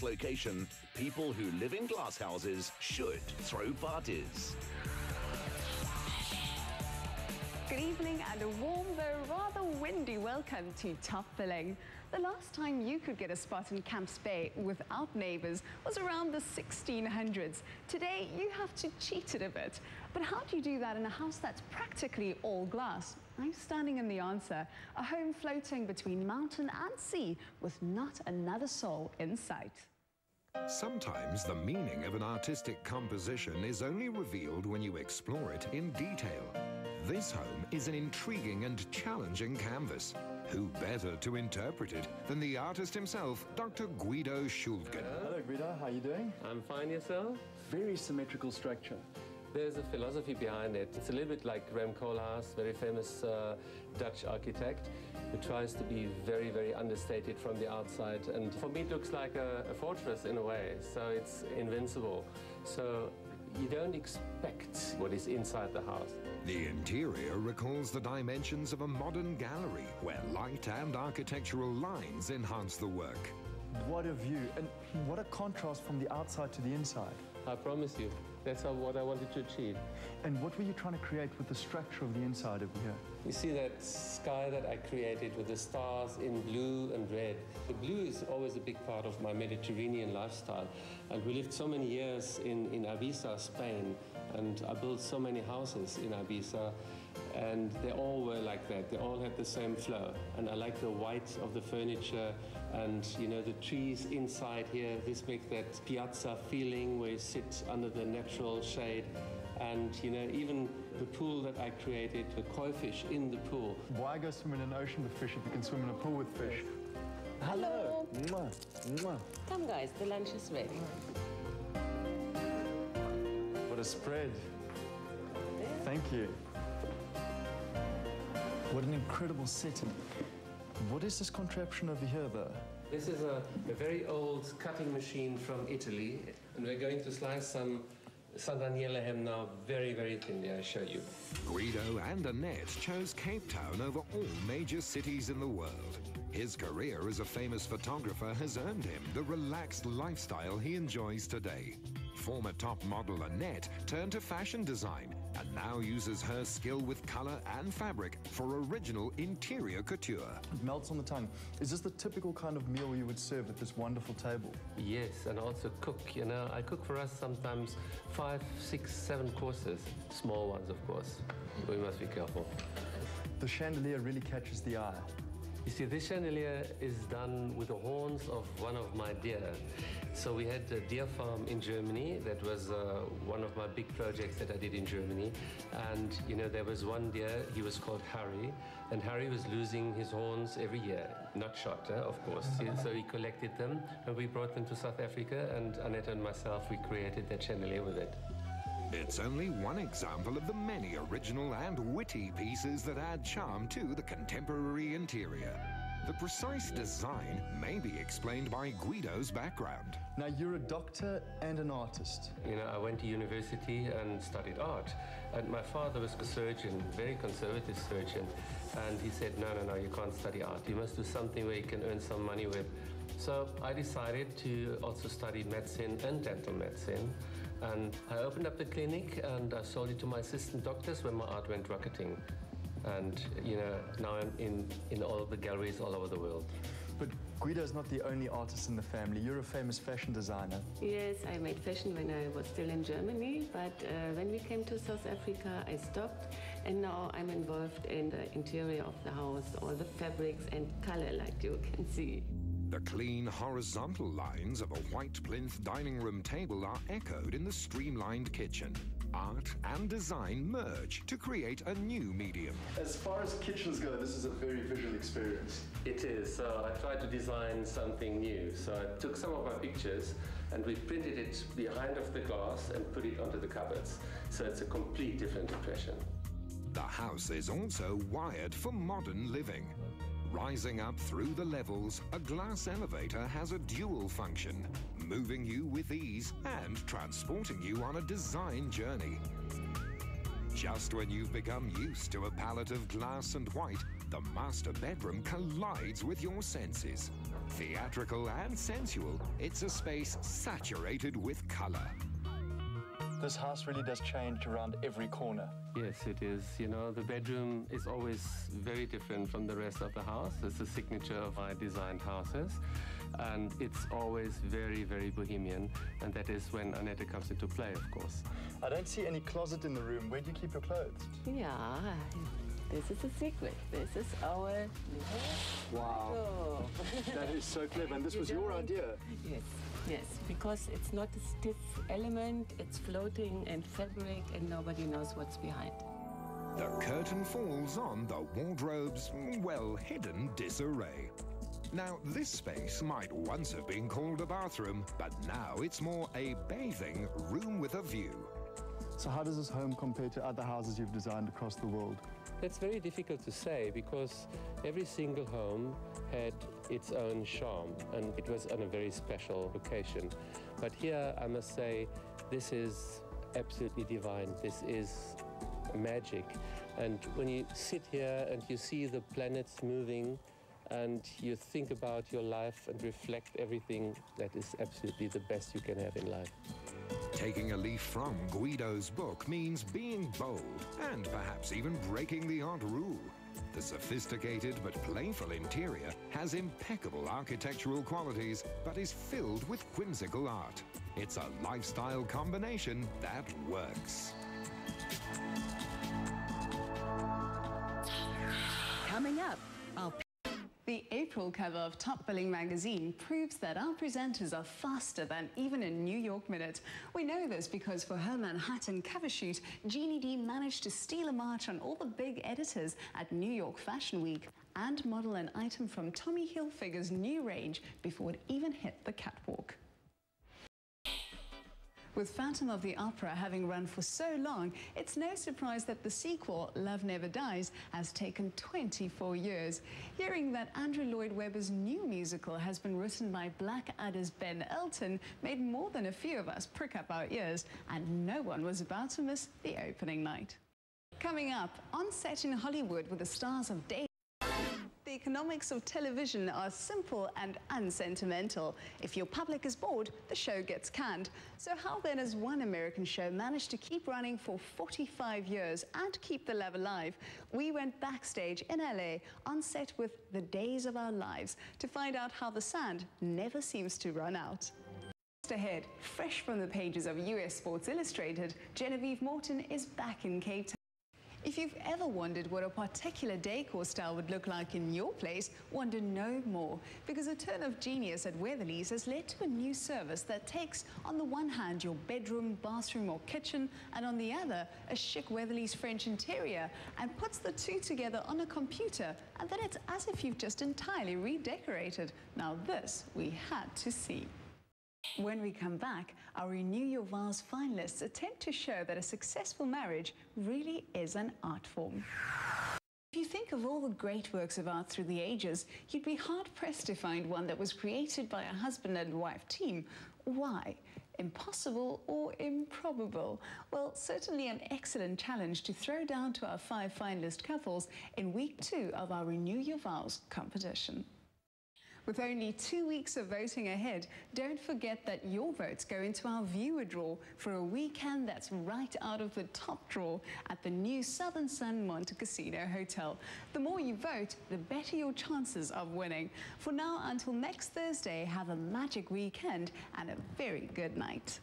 location, people who live in glass houses should throw parties. Good evening and a warm though rather windy welcome to Top Billing. The last time you could get a spot in Camps Bay without neighbours was around the 1600s. Today you have to cheat it a bit. But how do you do that in a house that's practically all glass? I'm standing in the answer, a home floating between mountain and sea with not another soul in sight. Sometimes the meaning of an artistic composition is only revealed when you explore it in detail. This home is an intriguing and challenging canvas. Who better to interpret it than the artist himself, Dr. Guido Schuldgen. Hello Guido, how are you doing? I'm fine, yourself? Very symmetrical structure. There's a philosophy behind it. It's a little bit like Rem Koolhaas, very famous Dutch architect, who tries to be very, very understated from the outside. And for me, it looks like a fortress in a way, so it's invincible. So you don't expect what is inside the house. The interior recalls the dimensions of a modern gallery, where light and architectural lines enhance the work. What a view, and what a contrast from the outside to the inside. I promise you, that's what I wanted to achieve. And what were you trying to create with the structure of the inside over here? You see that sky that I created with the stars in blue and red. The blue is always a big part of my Mediterranean lifestyle. And we lived so many years in Ibiza, Spain, and I built so many houses in Ibiza, and they all were like that. They all had the same flow. And I like the white of the furniture and, you know, the trees inside here. This makes that piazza feeling where you sit under the natural shade. And, you know, even the pool that I created, the koi fish in the pool. Why go swim in an ocean with fish if you can swim in a pool with fish? Hello. Mwah. Mwah. Come guys, the lunch is ready. What a spread. Thank you. What an incredible setting. What is this contraption over here, though? This is a very old cutting machine from Italy, and we're going to slice some San Daniele ham now very, very thinly, I show you. Guido and Annette chose Cape Town over all major cities in the world. His career as a famous photographer has earned him the relaxed lifestyle he enjoys today. Former top model Annette turned to fashion design and now uses her skill with color and fabric for original interior couture. It melts on the tongue. Is this the typical kind of meal you would serve at this wonderful table? Yes, and also cook, you know. I cook for us sometimes 5, 6, 7 courses. Small ones, of course. We must be careful. The chandelier really catches the eye. You see, this chandelier is done with the horns of one of my deer. So we had a deer farm in Germany. That was one of my big projects that I did in Germany. And, you know, there was one deer, he was called Harry, and Harry was losing his horns every year. Not shot, of course. So he collected them, and we brought them to South Africa, and Annette and myself, we created that chandelier with it. It's only one example of the many original and witty pieces that add charm to the contemporary interior. The precise design may be explained by Guido's background. Now, you're a doctor and an artist. You know, I went to university and studied art. And my father was a surgeon, very conservative surgeon. And he said, no, you can't study art. You must do something where you can earn some money with. So I decided to also study medicine and dental medicine. And I opened up the clinic and I sold it to my assistant doctors when my art went rocketing. And, you know, now I'm in all of the galleries all over the world. But Guido's not the only artist in the family. You're a famous fashion designer. Yes, I made fashion when I was still in Germany, but when we came to South Africa, I stopped, and now I'm involved in the interior of the house, all the fabrics and color, like you can see. The clean horizontal lines of a white plinth dining room table are echoed in the streamlined kitchen. Art and design merge to create a new medium. As far as kitchens go, this is a very visual experience. It is. So I tried to design something new. So I took some of my pictures and we printed it behind of the glass and put it onto the cupboards. So it's a complete different impression. The house is also wired for modern living. Rising up through the levels, a glass elevator has a dual function, moving you with ease and transporting you on a design journey. Just when you've become used to a palette of glass and white, the master bedroom collides with your senses. Theatrical and sensual, it's a space saturated with color. This house really does change around every corner. Yes, it is. You know, the bedroom is always very different from the rest of the house. It's a signature of my designed houses. And it's always very, very bohemian. And that is when Annette comes into play, of course. I don't see any closet in the room. Where do you keep your clothes? Yeah, this is a secret. This is our Wow. That is so clever. And this was your idea? Yes, yes, because it's not a stiff element, it's floating and fabric, and nobody knows what's behind. The curtain falls on the wardrobe's, well, hidden disarray. Now, this space might once have been called a bathroom, but now it's more a bathing room with a view. So how does this home compare to other houses you've designed across the world? It's very difficult to say because every single home had its own charm and it was on a very special location. But here, I must say, this is absolutely divine. This is magic. And when you sit here and you see the planets moving and you think about your life and reflect everything, that is absolutely the best you can have in life. Taking a leaf from Guido's book means being bold and perhaps even breaking the odd rule. The sophisticated but playful interior has impeccable architectural qualities but is filled with whimsical art. It's a lifestyle combination that works. Coming up, the April cover of Top Billing magazine proves that our presenters are faster than even a New York minute. We know this because for her Manhattan cover shoot, Jeannie D managed to steal a march on all the big editors at New York Fashion Week and model an item from Tommy Hilfiger's new range before it even hit the catwalk. With Phantom of the Opera having run for so long, it's no surprise that the sequel, Love Never Dies, has taken 24 years. Hearing that Andrew Lloyd Webber's new musical has been written by Blackadder's Ben Elton made more than a few of us prick up our ears, and no one was about to miss the opening night. Coming up, on set in Hollywood with the stars of Day. The economics of television are simple and unsentimental. If your public is bored, the show gets canned. So how then has one American show managed to keep running for 45 years and keep the love alive? We went backstage in LA on set with The Days of Our Lives to find out how the sand never seems to run out. Ahead, fresh from the pages of US Sports Illustrated, Genevieve Morton is back in Cape Town. If you've ever wondered what a particular decor style would look like in your place, wonder no more, because a turn of genius at Weatherly's has led to a new service that takes, on the one hand, your bedroom, bathroom or kitchen, and on the other, a chic Weatherly's French interior, and puts the two together on a computer, and then it's as if you've just entirely redecorated. Now this we had to see. When we come back, our Renew Your Vows finalists attempt to show that a successful marriage really is an art form. If you think of all the great works of art through the ages, you'd be hard-pressed to find one that was created by a husband and wife team. Why? Impossible or improbable? Well, certainly an excellent challenge to throw down to our 5 finalist couples in week 2 of our Renew Your Vows competition. With only 2 weeks of voting ahead, don't forget that your votes go into our viewer draw for a weekend that's right out of the top draw at the new Southern Sun Montecasino Hotel. The more you vote, the better your chances of winning. For now, until next Thursday, have a magic weekend and a very good night.